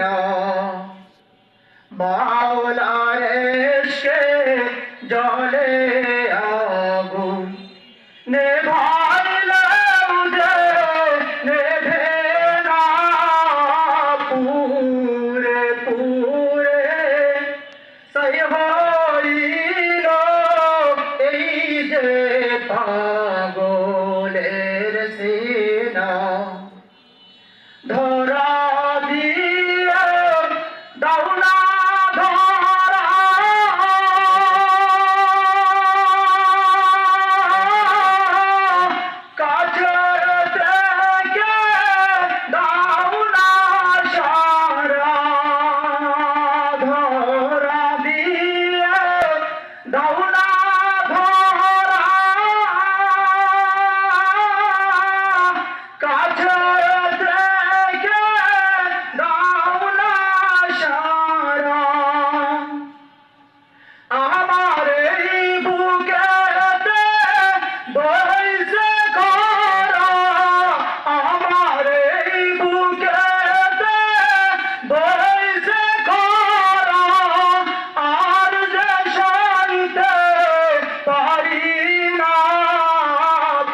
সিনা মাওলার ইশকে জ্বলে আগুন নেভাইলে বুঝে নেভে না পুরে পুরে সই হইল এই যে পাগলের সিনা ধরা দিয়ে দাও না ধরা কাছে থেকে দাও না সারা ধরা দিয়ে দাও না ধরা কাছে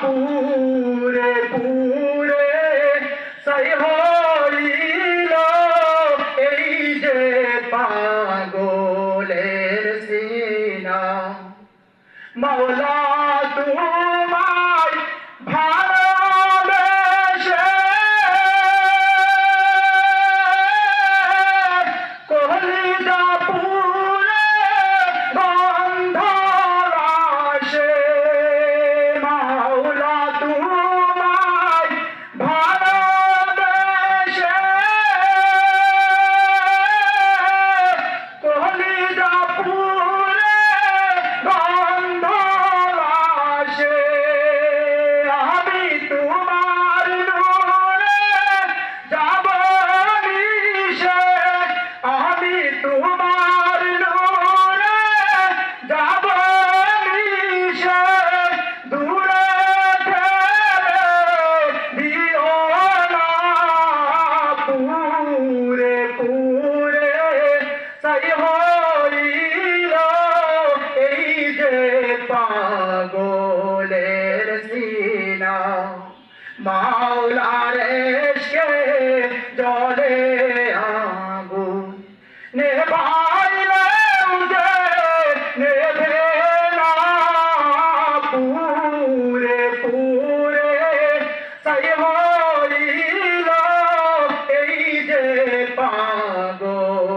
পুরে পুরে সই হইল এই যে পাগলের সিনা মাওলা তোমায় ভালোবেসে কলিজা পুরে গন্ধ আসে মাওলা তোমায় ভালোবেসে কলিজা পুরে গন্ধ আসে আমি তোমার নূরে যাব মিশে আমি তোমার নূরে যাব মিশে দূরে ঠেলে দিও না পুরে পুরে সই হইল এই যে পাগলের সিনা মাওলার ইশকে জ্বলে আগুন নেভাইলে বুঝে নেভে না পুরে পুরে সই হইল এই যে পাগলের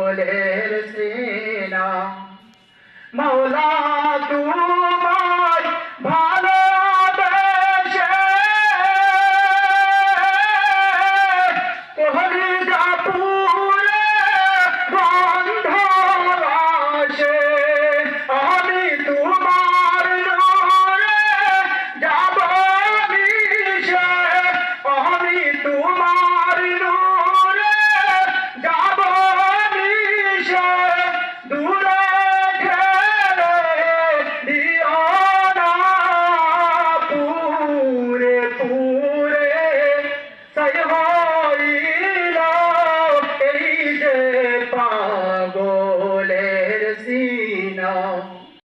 সিনা মাওলা